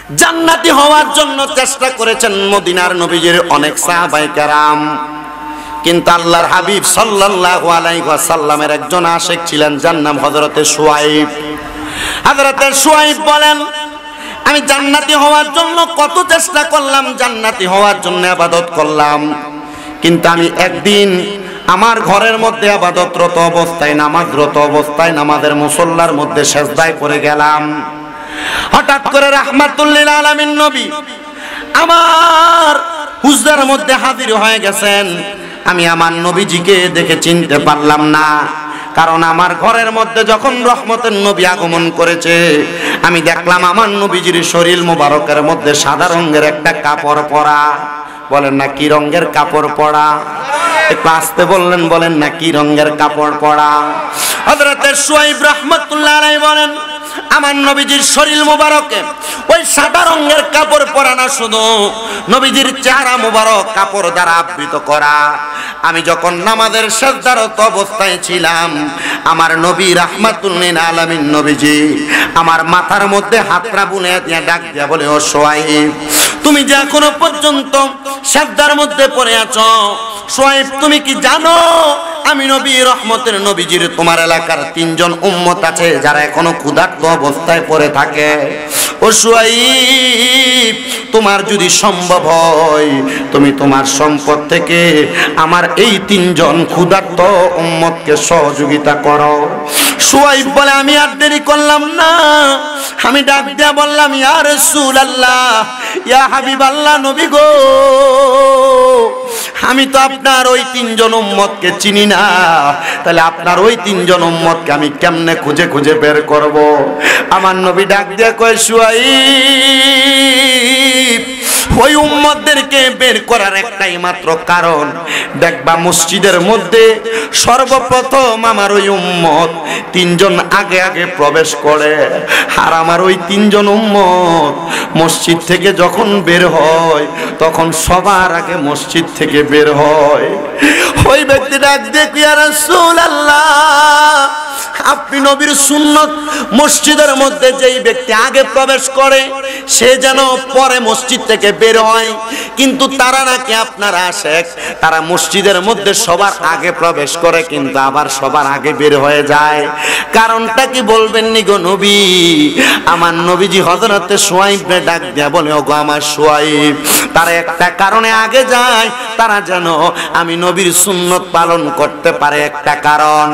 জান্নাতি হওয়ার জন্য চেষ্টা করেছেন মদিনার নবীজির অনেক সাহাবায়ে কেরাম, কিন্তু আল্লাহর হাবিব সাল্লাল্লাহু আলাইহি ওয়াসাল্লামের একজন আশিক ছিলেন, যার নাম হযরতে শুআইব। হযরতে শুআইব বলেন, আমি জান্নাতি হওয়ার জন্য কত চেষ্টা করলাম, জান্নাতি হওয়ার জন্য ইবাদত করলাম, কিন্তু আমি একদিন আমার ঘরের মধ্যে ইবাদতরত অবস্থায়, নামাজরত অবস্থায়, নামাজের মুসল্লার মধ্যে সিজদায় পড়ে গেলাম। হঠাৎ করে রাহমাতুল লিল আলামিন নবী আমার হুজরার মধ্যে হাজির হয়ে গেছেন। আমি আমার নবীজিকে দেখে চিনতে পারলাম না, কারণ আমার ঘরের মধ্যে যখন রহমতের নবী আগমন করেছে, আমি দেখলাম আমার নবীজির শরীর মোবারকের মধ্যে সাদা রঙের একটা কাপড় পরা। বলেন না কি রঙের কাপড় পরা? একটু আসতে বললেন, বলেন না কি রঙের কাপড় পরা? হযরতে শুআইব রাহমাতুল্লাহ আলাইহি বলেন, আমার নবীজির শরীর মোবারকে ওই সাদা রঙের কাপড় পরা না, শুধু নবীজির চেহারা মোবারক কাপড় দ্বারা আবৃত করা। আমি যখন নামাজের সিজদারত অবস্থায় ছিলাম, আমার নবী রাহমাতুল লিল আলামিন নবীজি আমার মাথার মধ্যে হাতটা বুলিয়ে দিয়ে ডাক দিয়া বলে, ও শুআইব, তুমি যে এখনো পর্যন্ত সিজদার মধ্যে পড়ে আছো, শুআইব তুমি কি জানো আমি নবী রহমতের নবীজির তোমার এলাকার 3 জন উম্মত আছে যারা এখনো ক্ষুধার্ত অবস্থায় পড়ে থাকে। ও শুআইব, তোমার যদি সম্ভব হয় তুমি তোমার সম্পদ থেকে আমার এই 3 জন ক্ষুধার্ত উম্মতকে সহযোগিতা করো। শুআইব বলে, আমি আর দেরি করলাম না, আমি ডাক দিয়া বললাম, ইয়া রাসূলুল্লাহ, ইয়া হাবিবাল্লাহ, নবী গো, আমি তো আপনার ওই 3 জন উম্মতকে চিনি না, তাহলে আপনার ওই 3 জন উম্মতকে আমি কেমনে খুঁজে খুঁজে বের করব? আমার নবী ডাক দিয়ে কয়, শুআইব, ওই উম্মতদেরকে বের করার একটাই মাত্র কারণ, দেখবা মসজিদের মধ্যে সর্বপ্রথম আমার ওই উম্মত 3 জন আগে আগে প্রবেশ করে, আর আমার ওই 3 জন উম্মত মসজিদ থেকে যখন বের হয় তখন সবার আগে মসজিদ থেকে বের হয়। ওই ব্যক্তি ডাক দিয়ে, ইয়া রাসূলুল্লাহ, আপনি নবীর সুন্নত মসজিদের মধ্যে যেই ব্যক্তি আগে প্রবেশ করে সে যেন পরে মসজিদ থেকে বের হয়, কিন্তু তারা নাকি আপনার আশেক, তারা মসজিদের মধ্যে সবার আগে প্রবেশ করে কিন্তু আবার সবার আগে বের হয়ে যায়। কারণটা কি বলবেন নি গো নবী? আমার নবীজি হযরতে শুআইবকে ডাক দিয়া বলে, ওগো আমার শুআইব, তারা একটা কারণে আগে যায়, তারা যেন আমি নবীর সুন্নত পালন করতে পারে একটা কারণ,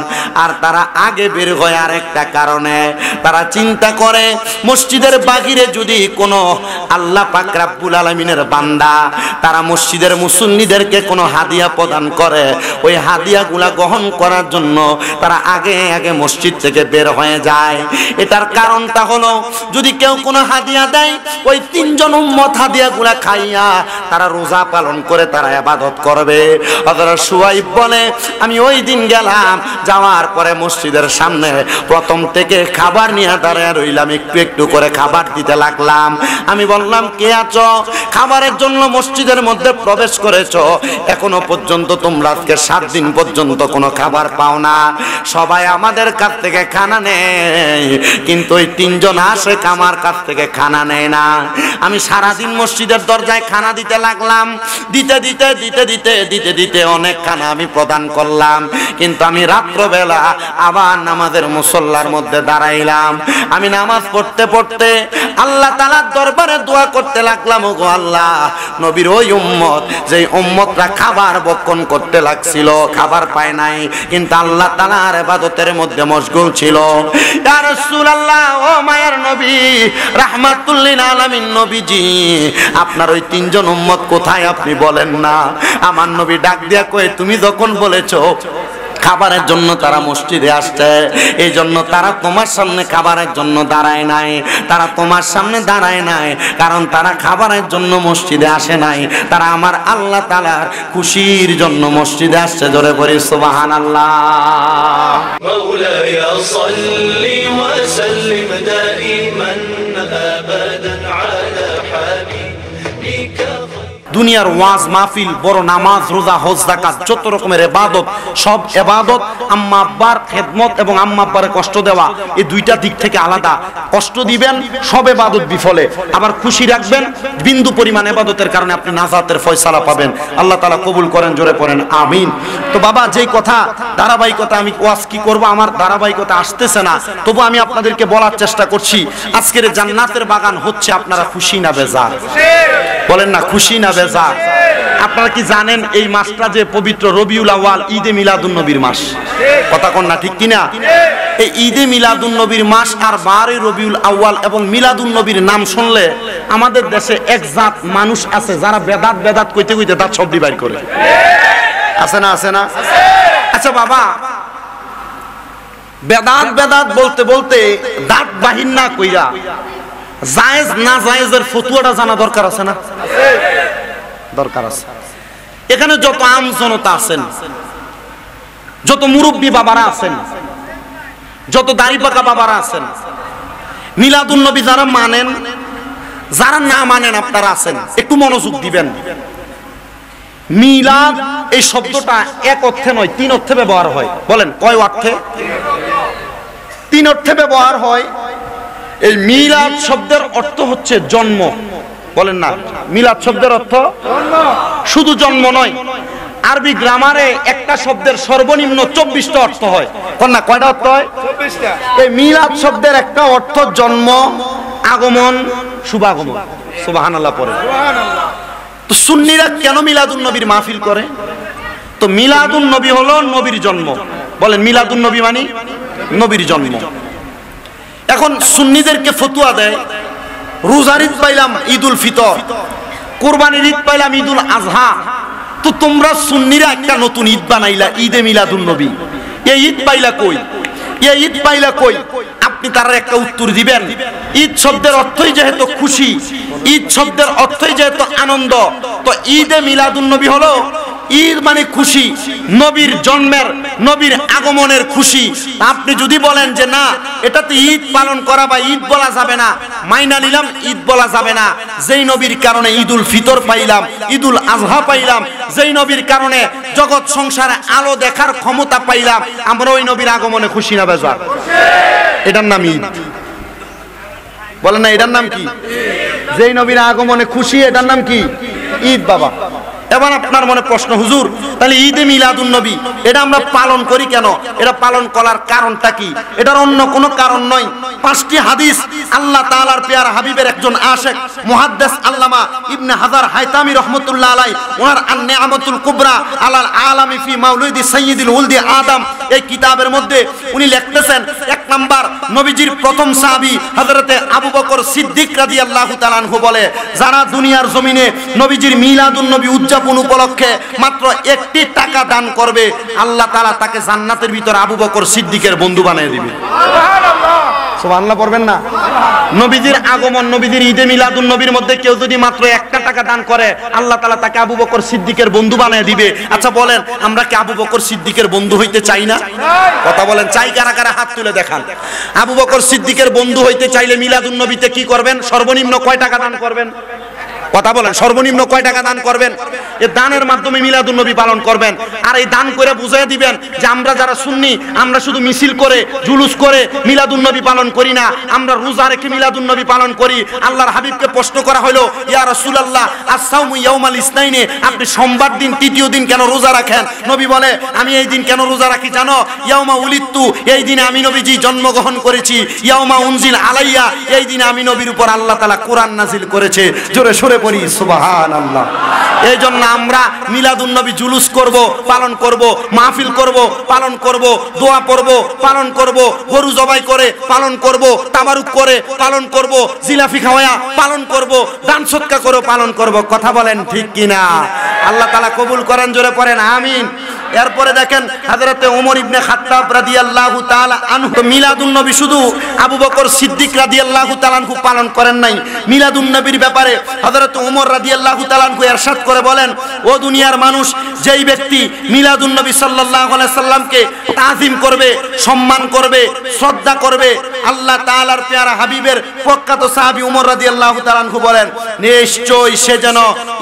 আর তারা আগে বের হয় আর একটা কারণে। তারা চিন্তা করে মসজিদের বাহিরে যদি কোনো আল্লাহ পাক রব্বুল আলামিনের বান্দা তারা মসজিদের মুসল্লিদেরকে কোনো হাদিয়া প্রদান করে, ওই হাদিয়াগুলা গ্রহণ করার জন্য তারা আগে আগে মসজিদ থেকে বের হয়ে যায়। এটার কারণটা হলো, যদি কেউ কোনো হাদিয়া দেয়, ওই 3 জন উম্মত হাদিয়াগুলা খাইয়া তারা রোজা পালন করে তারা ইবাদত করবে। হযরত শুআইব বলে, আমি ওই দিন গেলাম, যাওয়ার পরে মসজিদের সামনে প্রথম থেকে খাবার নিয়ে দাঁড়িয়ে রইলাম, একটু একটু করে খাবার দিতে লাগলাম। আমি বললাম, কে আছো? খাবারের জন্য মসজিদের মধ্যে প্রবেশ করেছো, এখনো পর্যন্ত তোমরা আজকে 7 দিন পর্যন্ত কোনো খাবার পাও না, সবাই আমাদের কাছ থেকে খানা নেয়, কিন্তু ওই 3 জন আশেক আমার কাছ থেকে খানা নেয় না। আমি সারাদিন মসজিদের দরজায় খানা দিতে লাগলাম, দিতে দিতে দিতে দিতে দিতে দিতে অনেক খানা আমি প্রদান করলাম, কিন্তু আমি রাত্রবেলা আবার নামাজের মুসল্লার মধ্যে দাঁড়াইলাম। আমি নামাজ পড়তে পড়তে আল্লাহ তাআলার দরবারে দোয়া করতে লাগলাম, ওগো আল্লাহ, নবীর ওই উম্মত, যেই উম্মতরা খাবার বক্ষণ করতে লাগছিল, খাবার পায় নাই, কিন্তু আল্লাহ তাআলার ইবাদতের মধ্যে মশগুল ছিল। ইয়া রাসূলুল্লাহ, ও মায়ার নবী রাহমাতুল লিল আলামিন নবীজি, আপনার ওই 3 জন উম্মত কোথায় আপনি বলেন না? আমার নবী ডাক দিয়া কয়, তুমি যখন বলেছো খাবারের জন্য তারা মসজিদে আসছে, এই জন্য তারা তোমার সামনে খাবারের জন্য দাঁড়ায় নাই, তারা তোমার সামনে দাঁড়ায় নাই, কারণ তারা খাবারের জন্য মসজিদে আসে নাই, তারা আমার আল্লাহ তাআলার খুশির জন্য মসজিদে আসছে। জোরে বলি সুবহানাল্লাহ। مولاي صل وسلم دائما أبدا على حبيبك দুনিয়ার ওয়াজ মাহফিল, বড় নামাজ, রোজা, হজ, যাকাত, যত রকমের ইবাদত, সব ইবাদত আম্মা আব্বার খেদমত এবং আম্মা আব্বারে কষ্ট দেওয়া, এই দুইটা দিক থেকে আলাদা। কষ্ট দিবেন সব ইবাদত বিফলে, আবার খুশি রাখবেন বিন্দু পরিমাণ ইবাদতের কারণে আপনি নাজাতের ফয়সালা পাবেন। আল্লাহ তাআলা কবুল করেন, জোরে পড়েন আমিন। তো বাবা, যেই কথা ধারাবাহিকতা, আমি ওয়াজ কি করব, আমার ধারাবাহিকতা আসতেছে না, তবু আমি আপনাদেরকে বলার চেষ্টা করছি। আজকের জান্নাতের বাগান হচ্ছে আপনারা খুশি না বেজার? বলেন না, খুশি না বেজার? আপনারা কি জানেন এই মাসটা যে পবিত্র রবিউল আউয়াল, ঈদে মিলাদুন নবীর মাস? কথা কোন না, ঠিক কিনা? এই ঈদে মিলাদুন নবীর মাস আর 12 রবিউল আউয়াল এবং মিলাদুন নবীর নাম শুনলে আমাদের দেশে এক জাত মানুষ আছে যারা বেদাত বেদাত কইতে কইতে তার শব্দ বাইর করে। আছে না? আছে না? আচ্ছা বাবা, বেদাত বেদাত বলতে বলতে দাঁত বাহির না কইরা জায়েজ না জায়েজের ফতোয়াটা জানা দরকার আছে না? দরকার আছে। এখানে যত আম জনতা আছেন, যত মুরব্বী বাবারা আছেন, যত দাড়ি পাকা বাবারা আছেন, মিলাদুন নবী যারা মানেন, যারা না মানেন আপনারা আছেন, একটু মনোযোগ দিবেন। মিলাদ এই শব্দটা এক অর্থে নয়, 3 অর্থে ব্যবহার হয়। বলেন কয় অর্থে? 3 অর্থে ব্যবহার হয়। এই মিলাদ শব্দের অর্থ হচ্ছে জন্ম। বলেন না, মিলাদ শব্দের অর্থ শুধু জন্ম নয়, আরবি গ্রামারে একটা শব্দের সর্বনিম্ন 24টা অর্থ হয়। না, কয়টা অর্থ হয়? 24টা। এই মিলাদ শব্দের একটা অর্থ জন্ম, আগমন, শুভাগমন। সুবহানাল্লাহ পড়ে। তো সুন্নিরা কেন মিলাদুন নবীর মাহফিল করে? তো মিলাদুন নবী হলো নবীর জন্ম। বলেন, মিলাদুন নবী মানে নবীর জন্ম। এখন সুন্নিদেরকে ফতোয়া দেয়, রোজার ঈদ পাইলাম ঈদুল ফিতর, কুরবানির ঈদ পাইলাম ঈদুল আজহা। তো তোমরা সুন্নিরা একটা নতুন ঈদ বানাইলা, ঈদে মিলাদুন নবী। এই ঈদ পাইলা কই? এই ঈদ পাইলা কই? আপনি তার একটা উত্তর দিবেন। ঈদ শব্দের অর্থই যেহেতু খুশি, ঈদ শব্দের অর্থই যেহেতু আনন্দ, তো ঈদে মিলাদুন নবী হলো ঈদ মানে খুশি, নবীর জন্মের, নবীর আগমনের খুশি। আপনি যদি বলেন যে না, এটাতে ঈদ পালন করা বা ঈদ বলা যাবে না, মাইনা নিলাম, ঈদ বলা যাবে না। যেই নবীর কারণে ঈদুল ফিতর পাইলাম, ঈদুল আজহা পাইলাম, যেই নবীর কারণে জগৎ সংসারে আলো দেখার ক্ষমতা পাইলাম, আমরা ওই নবীর আগমনে খুশি না বেজার? এটার নাম ঈদ। বলেন না, এটার নাম কি? যেই নবীর আগমনে খুশি, এটার নাম কি? ঈদ। বাবা, এবার আপনার মনে প্রশ্ন, হুজুর তাহলে ঈদে মিলাদুন নবী এটা আমরা পালন করি কেন? এটা পালন করার কারণটা কি? এটার অন্য কোনো কারণ নয়। 5টি হাদিস আল্লাহ তাআলার পেয়ারা হাবিবের একজন আশিক মুহাদ্দিস আল্লামা ইবনে হাজার হায়তামি রাহমাতুল্লাহ আলাইহি ওনার আন-নি'মাতুল কুবরা আলাল আলামি ফি মাউলিদি সাইয়্যিদুল উলদি আদম এই কিতাবের মধ্যে উনি লিখতেছেন, 1 নাম্বার নবীজির প্রথম সাহাবী হযরতে আবু বকর সিদ্দিক রাদিয়াল্লাহু তাআলা আনহু বলে, যারা দুনিয়ার জমিনে নবীজির মিলাদুন নবী উদযাপন উপলক্ষে মাত্র 1টি টাকা দান করবে, আল্লাহ তাআলা তাকে জান্নাতের ভিতরে আবু বকর সিদ্দিকের বন্ধু বানিয়ে দিবে। সুবহানাল্লাহ। সুবহানাল্লাহ পড়বেন না? নবীজির আগমন, নবীজির ঈদে মিলাদুন নবীর মধ্যে কেউ যদি মাত্র 1টা টাকা দান করে, আল্লাহ তাআলা তাকে আবু বকর সিদ্দিকের বন্ধু বানিয়ে দিবে। আচ্ছা বলেন, আমরা কি আবু বকর সিদ্দিকের বন্ধু হইতে চাই না? কথা বলেন, চাই কারা কারা? হাত তুলে দেখান। আবু বকর সিদ্দিকের বন্ধু হইতে চাইলে মিলাদুন নবীতে কি করবেন? সর্বনিম্ন কয় টাকা দান করবেন? কথা বলেন, সর্বনিম্ন কয় টাকা দান করবেন? এই দানের মাধ্যমে মিলাদুন নবী পালন করবেন। আর এই দান করে বুঝিয়ে দিবেন যে আমরা যারা সুন্নি, আমরা শুধু মিছিল করে, জুলুস করে মিলাদুন নবী পালন করি না, আমরা রোজা রেখে মিলাদুন নবী পালন করি। আল্লাহর হাবিবকে প্রশ্ন করা হলো, ইয়া রাসূলুল্লাহ, আস-সাওমু ইয়াউমাল ইসনাইনে, আপনি সোমবার দিন, তৃতীয় দিন কেন রোজা রাখেন? নবী বলে, আমি এই দিন কেন রোজা রাখি জানো? ইয়াউমা উলিদতু, এই দিনে আমি নবীজি জন্মগ্রহণ করেছি। ইয়াউমা উনজিল আলাইয়া, এই দিনে আমি নবীর উপর আল্লাহ তাআলা কোরআন নাজিল করেছে। জোরে সরে পড়ি সুবহানাল্লাহ। এই জন্য আমরা মিলাদুন নবী জুলুস করব, পালন করব, মাহফিল করব, পালন করব, দোয়া পড়ব, পালন করব, গরু জবাই করে পালন করব, তাবারুক করে পালন করব, জিলাফি খাওয়া পালন করব, দান সদকা করে পালন করব। কথা বলেন ঠিক কিনা? আল্লাহ তাআলা কবুল করেন, জোরে পড়েন আমিন। এরপরে দেখেন হযরতে ওমর ইবনে খাত্তাব রাদিয়াল্লাহু তাআলা আনহু মিলাদুন নবী শুধু আবু বকর সিদ্দিক রাদিয়াল্লাহু তাআলা আনহু পালন করেন নাই। মিলাদুন নবীর ব্যাপারে হযরত হযরত ওমর রাদিয়াল্লাহু তাআলা আনহু ইরশাদ করে বলেন, ও দুনিয়ার মানুষ, যেই ব্যক্তি মিলাদুন নবী সাল্লাল্লাহু আলাইহি সাল্লামকে তাজিম করবে, সম্মান করবে, শ্রদ্ধা করবে, আল্লাহ তাআলার পেয়ারা হাবিবের প্রখ্যাত সাহাবী ওমর রাদিয়াল্লাহু তাআলা আনহু বলেন, নিশ্চয়ই সে যেন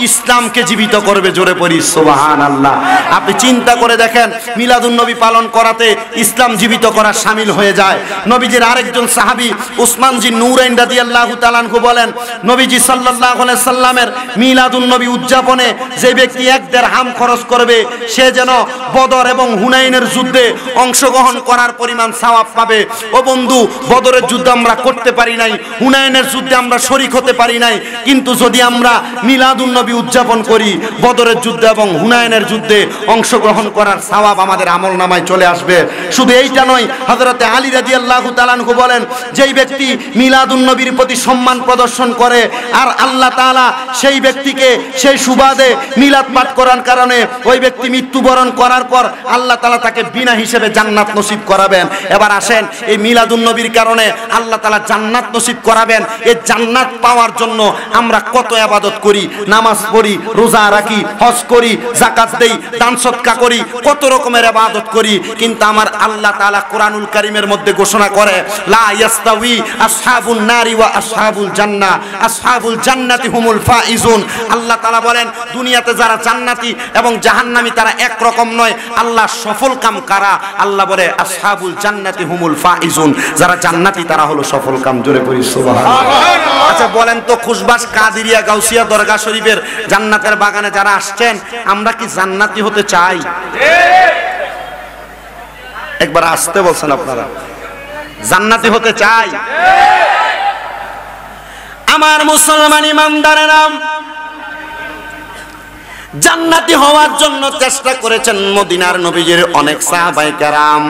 ইসলামকে জীবিত করবে। জোরে পড়ি সুবহানাল্লাহ। আপনি চিন্তা করে দেখেন, মিলাদুন নবী পালন করাতে ইসলাম জীবিত করা শামিল হয়ে যায়। নবীজির আরেকজন সাহাবী উসমান জি নূরাইন রাদিয়াল্লাহু তাআলা আনহু বলেন, নবীজি সাল্লাল্লাহু আলাইহি সাল্লামের মিলাদুন নবী উদযাপনে যে ব্যক্তি 1 দিরহাম খরচ করবে, সে যেন বদর এবং হুনাইনের যুদ্ধে অংশগ্রহণ করার পরিমাণ সওয়াব পাবে। ও বন্ধু, বদরের যুদ্ধ আমরা করতে পারি নাই, হুনাইনের যুদ্ধে আমরা শরীক হতে পারি নাই, কিন্তু যদি আমরা মিলাদুন নবী উদযাপন করি, বদরের যুদ্ধে এবং হুনাইনের যুদ্ধে অংশগ্রহণ করার সওয়াব আমাদের আমলনামায় চলে আসবে। শুধু এইটা নয়, হযরতে আলী রাদিয়াল্লাহু তাআলা আনহু বলেন, যেই ব্যক্তি মিলাদুন নবীর প্রতি সম্মান প্রদর্শন করে আর আল্লাহ তাআলা সেই ব্যক্তিকে সেই সুবাদে মিলাদ পাঠ করার কারণে ওই ব্যক্তি মৃত্যুবরণ করার পর আল্লাহ তাআলা তাকে বিনা হিসেবে জান্নাত নসিব করাবেন। এবার আসেন, এই মিলাদুন নবীর কারণে আল্লাহ তাআলা জান্নাত নসিব করাবেন। এই জান্নাত পাওয়ার জন্য আমরা কত ইবাদত করি, নামাজ পড়ি, রোজা রাখি, হজ করি, যাকাত দেই, দান সদকা করি, কত রকমের ইবাদত করি, কিন্তু আমার আল্লাহ তাআলা কোরআনুল কারীমের মধ্যে ঘোষণা করে, লা ইয়াস্তাউই আসহাবুন নারি ওয়া আসহাবুল জান্নাহ, আসহাবুল জান্নাতি হুমুল ফাইজুন। আল্লাহ তাআলা বলেন, দুনিয়াতে যারা জান্নাতি এবং জাহান্নামী তারা এক রকম নয়। আল্লাহ সফল কাম কারা? আল্লাহ বলে আসহাবুল জান্নাতি হুমুল ফাইজুন, যারা জান্নাতি তারা হলো সফল কাম। জোরে পড়ি সুবহানাল্লাহ। আচ্ছা বলেন তো, খুশবাস কাদিরিয়া গাউসিয়া দরগা শরীফের জান্নাতের বাগানে যারা আসছেন, আমরা কি জান্নাতি হতে চাই? একবার আসতে বলছেন আপনারা, জান্নাতি হতে চাই? আমার মুসলমান ইমানদারেরা, জান্নাতি হওয়ার জন্য চেষ্টা করেছেন মদিনার নবীজির অনেক সাহাবায়ে কেরাম,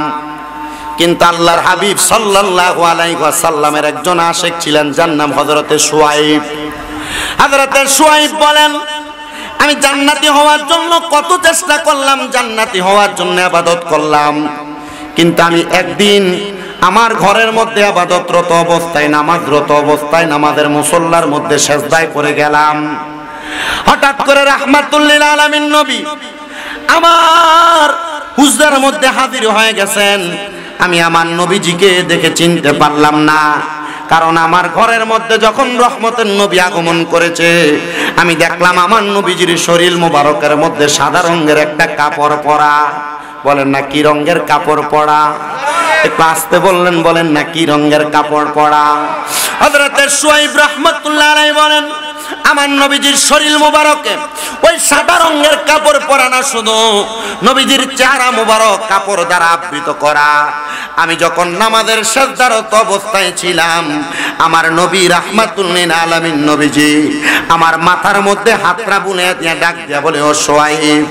কিন্তু আল্লাহর হাবিব সাল্লাল্লাহু আলাইহি ওয়াসাল্লামের একজন আশিক ছিলেন, যার নাম হযরতে শুআইব। হযরতে শুআইব বলেন, আমি জান্নাতি হওয়ার জন্য কত চেষ্টা করলাম, জান্নাতি হওয়ার জন্য ইবাদত করলাম, কিন্তু আমি একদিন আমার ঘরের মধ্যে ইবাদতরত অবস্থায়, নামাজরত অবস্থায়, নামাজের মুসল্লার মধ্যে সিজদায় পড়ে গেলাম। হঠাৎ করে রাহমাতুল লিল আলামিন নবী আমার হুজরার মধ্যে হাজির হয়ে গেছেন। আমি আমার নবীজিকে দেখে চিনতে পারলাম না, কারণ আমার ঘরের মধ্যে যখন রহমতের নবী আগমন করেছে, আমি দেখলাম আমার নবীজির শরীর মোবারকের মধ্যে সাদা রঙের একটা কাপড় পরা। বলেন না কি রঙের কাপড় পরা? একটু আসতে বললেন, বলেন না কি রঙের কাপড় পরা? হযরতে শুআইব রাহমাতুল্লাহ আলাইহি বলেন, আমার নবীজির শরীর মোবারকে ওই সাদা রঙের কাপড় পরা না, শুধু নবীজির চেহারা মোবারক কাপড় দ্বারা আবৃত করা। আমি যখন নামাজের সিজদারত অবস্থায় ছিলাম, আমার নবী রাহমাতুল লিল আলামিন নবীজি আমার মাথার মধ্যে হাতটা বুনে দিয়ে ডাক দিয়া বলে, ও শুআইব,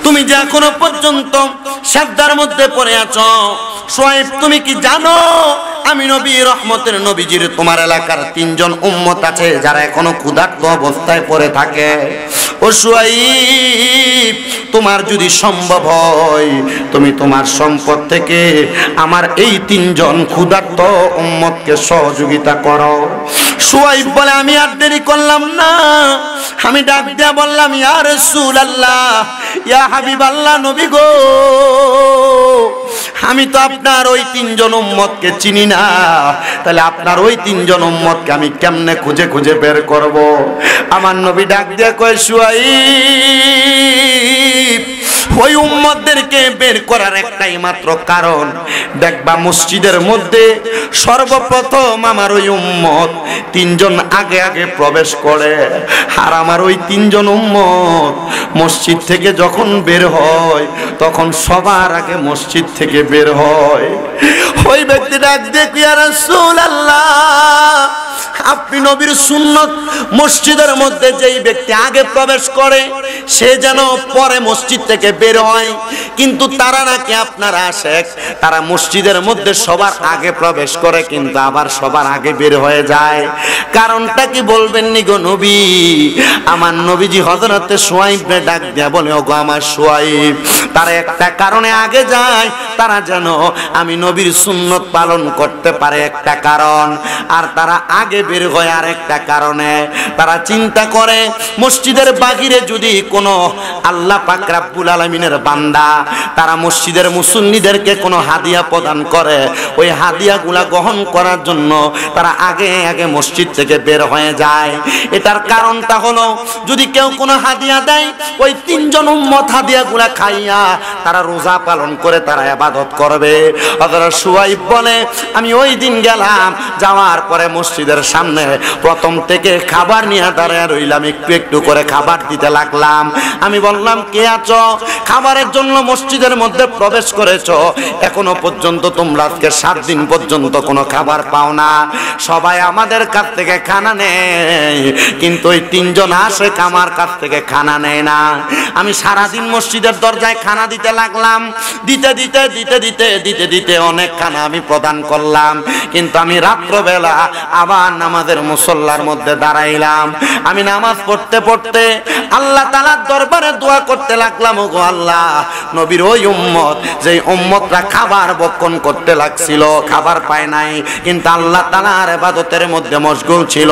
তুমি যে এখনো পর্যন্ত সিজদার মধ্যে পড়ে আছো, শুআইব তুমি কি জানো আমি নবী রহমতের নবীজির তোমার এলাকার 3 জন উম্মত আছে যারা এখনো ক্ষুধার্ত অবস্থায় পড়ে থাকে। ও শুআইব, তোমার যদি সম্ভব হয় তুমি তোমার সম্পদ থেকে আমার এই 3 জন ক্ষুধার্ত উম্মতকে সহযোগিতা করো। শুআইব বলে, আমি আর দেরি করলাম না, আমি ডাক দিয়া বললাম, ইয়া রাসূলুল্লাহ, ইয়া হাবিবাল্লাহ, নবী গো, আমি তো আপনার ওই 3 জন উম্মতকে চিনি না, তাহলে আপনার ওই 3 জন উম্মতকে আমি কেমনে খুঁজে খুঁজে বের করব? আমার নবী ডাক দিয়ে কয়, শুআইব, ওই উম্মতদেরকে বের করার একটাই মাত্র কারণ, দেখবা মসজিদের মধ্যে সর্বপ্রথম আমার ওই উম্মত 3 জন আগে আগে প্রবেশ করে, আর আমার ওই 3 জন উম্মত মসজিদ থেকে যখন বের হয় তখন সবার আগে মসজিদ থেকে বের হয়। ওই ব্যক্তি ডাক দিয়ে, ইয়া রাসূলুল্লাহ, আপনি নবীর সুন্নত মসজিদের মধ্যে যেই ব্যক্তি আগে প্রবেশ করে সে যেন পরে মসজিদ থেকে বের হয়, কিন্তু তারা নাকি আপনার আশেক, তারা মসজিদের মধ্যে সবার আগে প্রবেশ করে কিন্তু আবার সবার আগে বের হয়ে যায়। কারণটা কি বলবেন নি গো নবী? আমার নবীজি হযরতে শুআইবকে ডাক দিয়া বলে, ওগো আমার শুআইব, তারা একটা কারণে আগে যায়, তারা যেন আমি নবীর সুন্নত পালন করতে পারে একটা কারণ, আর তারা আগে বের হয় আরেকটা কারণে, তারা চিন্তা করে মসজিদের বাহিরে যদি কোনো আল্লাহ পাক রব্বুল আলামিনের বান্দা তারা মসজিদের মুসল্লিদেরকে কোনো হাদিয়া প্রদান করে, ওই হাদিয়াগুলা গ্রহণ করার জন্য তারা আগে আগে মসজিদ থেকে বের হয়ে যায়। এটার কারণটা হলো যদি কেউ কোনো হাদিয়া দেয়, ওই তিনজন উম্মত হাদিয়াগুলা খাইয়া তারা রোজা পালন করে তারা ইবাদত করবে। হযরত শুআইব বলে আমি ওই দিন গেলাম, যাওয়ার পরে মসজিদের সামনে প্রথম থেকে খাবার নিয়ে দাঁড়িয়ে রইলাম, একটু একটু করে খাবার দিতে লাগলাম। আমি বললাম কে আছো? খাবারের জন্য মসজিদের মধ্যে প্রবেশ করেছো, এখনো পর্যন্ত তোমরা আজকে 7 দিন পর্যন্ত কোনো খাবার পাও না। সবাই আমাদের কাছ থেকে খানা নেয়, কিন্তু ওই তিনজন আসে আমার কাছ থেকে খানা নেয় না। আমি সারাদিন মসজিদের দরজায় খানা দিতে লাগলাম, দিতে দিতে দিতে দিতে দিতে দিতে অনেক খানা আমি প্রদান করলাম, কিন্তু আমি রাত্রবেলা আবার নামাজের মুসল্লার মধ্যে দাঁড়াইলাম। আমি নামাজ পড়তে পড়তে আল্লাহ তাআলার দরবারে দোয়া করতে লাগলাম, ওগো আল্লাহ, নবীর ওই উম্মত যে উম্মতরা খাবার বক্ষণ করতে লাগছিল, খাবার পায় নাই, কিন্তু আল্লাহ তাআলার ইবাদতের মধ্যে মশগুল ছিল।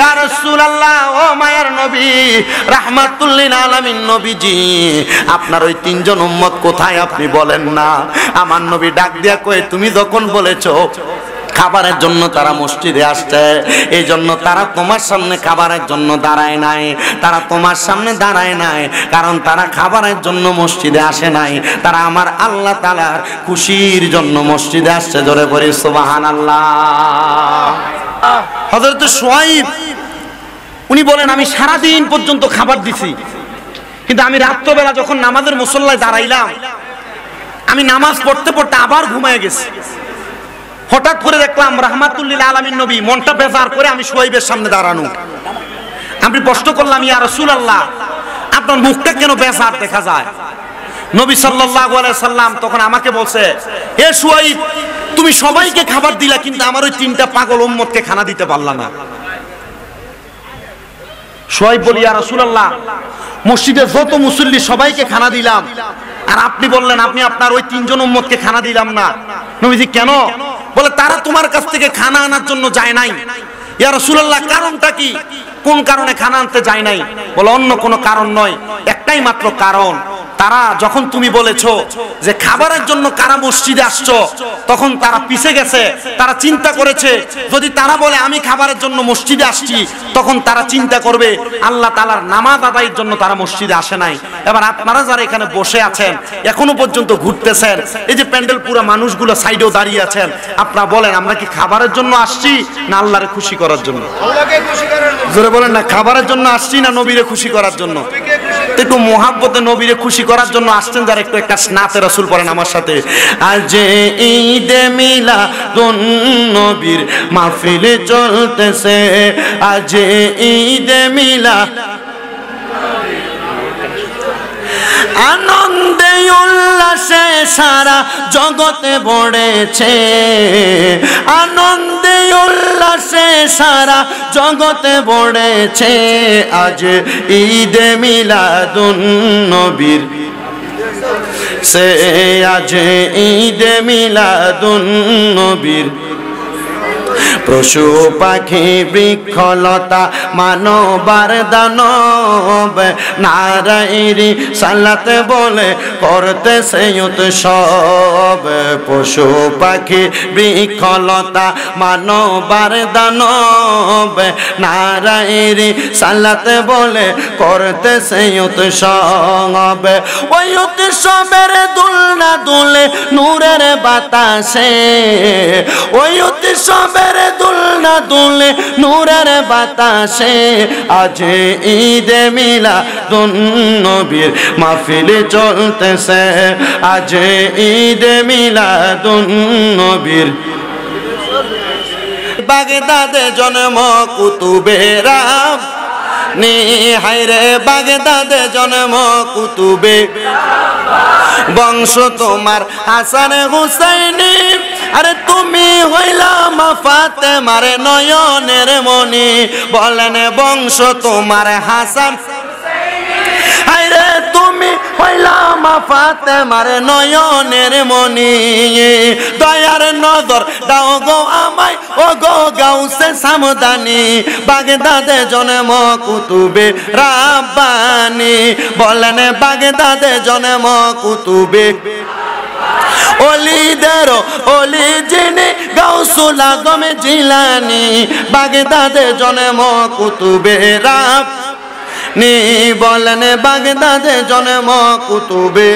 ইয়া রাসূলুল্লাহ, ও মায়ার নবী, রাহমাতুল লিল আলামিন নবীজি, আপনার ওই তিনজন উম্মত কোথায় আপনি বলেন না? আমার নবী ডাক দিয়া কয়, তুমি যখন বলেছো খাবারের জন্য তারা মসজিদে আসছে, এই জন্য তারা তোমার সামনে খাবারের জন্য দাঁড়ায় নাই, তারা তোমার সামনে দাঁড়ায় নাই, কারণ তারা খাবারের জন্য মসজিদে আসে নাই, তারা আমার আল্লাহ তাআলার খুশির জন্য মসজিদে আসছে। জোরে বলি সুবহানাল্লাহ। হযরত শুআইব উনি বলেন আমি সারাদিন পর্যন্ত খাবার দিছি, কিন্তু আমি রাত্রবেলা যখন নামাজের মুসল্লায় দাঁড়াইলাম, আমি নামাজ পড়তে পড়তে আবার ঘুমিয়ে গেছি। হঠাৎ করে দেখলাম রাহমাতুল লিল আলামিন নবী মনটা বেজার করে আমি শুআইবের সামনে দাঁড়ানো। আমি প্রশ্ন করলাম, ইয়া রাসূলুল্লাহ, আপনার মুখটা কেন বেজার দেখা যায়? নবী সাল্লাল্লাহু আলাইহি সাল্লাম তখন আমাকে বলছে, হে শুআইব, তুমি সবাইকে খাবার দিলা, কিন্তু আমার ওই তিনটা পাগল উম্মতকে খানা দিতে পারলা না। শুআইব বলি, ইয়া রাসূলুল্লাহ, মসজিদের যত মুসল্লি সবাইকে খানা দিলাম, আর আপনি বললেন আপনি আপনার ওই তিনজন উম্মতকে খানা দিলাম না। নবীজি কেন? বলে তারা তোমার কাছ থেকে খানা আনার জন্য যায় নাই। ইয়া রাসূলুল্লাহ, কারণটা কি? কোন কারণে খানা আনতে যায় নাই? বলে অন্য কোনো কারণ নয়, একটাই মাত্র কারণ, তারা যখন তুমি বলেছো যে খাবারের জন্য কারা মসজিদে আসছো, তখন তারা পিছে গেছে, তারা চিন্তা করেছে যদি তারা বলে আমি খাবারের জন্য মসজিদে আসছি, তখন তারা চিন্তা করবে আল্লাহ তাআলার নামাজ আদায়ের জন্য তারা মসজিদে আসে নাই। এবার আপনারা যারা এখানে বসে আছেন, এখনো পর্যন্ত ঘুরতেছেন, এই যে প্যান্ডেল পুরো মানুষগুলো সাইডেও দাঁড়িয়ে আছেন, আপনারা বলেন আমরা কি খাবারের জন্য আসছি না আল্লাহরে খুশি করার জন্য? আল্লাহকে খুশি করার জন্য। জোরে বলেন না, খাবারের জন্য আসছি না নবীরে খুশি করার জন্য? একটু মোহাব্বতে নবীরে খুশি করার জন্য আসছেন যারা, একটু একটা নাতে রাসূল পড়েন আমার সাথে। আজ ঈদে মিলাদুন নবীর মাহফিল চলতেছে, আজ ঈদে মিলাদ আনন্দে উল্লাসে সারা জগতে ভরেছে, আনন্দে উল্লাসে সারা জগতে ভরেছে, আজ ঈদে মিলাদুন নবীর সে, আজ ঈদে মিলাদুন নবীর। পশু পাখি বৃক্ষলতা মানবার দানব নারায়ণী সালাত বলে করতেছে উৎসব। পশু পাখি বৃক্ষলতা মানবার দানব নারায়ণী সালাত বলে করতেছে উৎসব। ওই উৎসবের দুলনা দুলে নূরের বাতাসে, ওই উৎসবের দুলনা দুলে নূরের বাতাসে, আজ ঈদে মিলাদুন নবীর মাহফিল চলতেছে, আজ ঈদে মিলাদুন নবীর। বাগদাদে জন্ম কুতুবেরা নি, হায়রে বাগদাদে জন্ম কুতুবে, বংশ তোমার হাসান হুসাইনি, আরে তুমি হইলা মা ফাতেমার নয়নের মনি। বলেন বংশ তোমার হাসান, আরে তুমি হইলা মা ফাতেমার নয়নের মনি। দয়ার নজর দাও গো আমায়, ও ও গো গাউসে সামদানি বাগদাদে জন্ম কুতুবে রাব্বানি বলেন বাগদাদে জন্ম কুতুবে ওলিদের ওলি যিনি গাউসুল আজম জিলানি বাগদাদে জন্ম কুতুবে রাব্বানি বলেন বাগদাদে জন্ম কুতুবে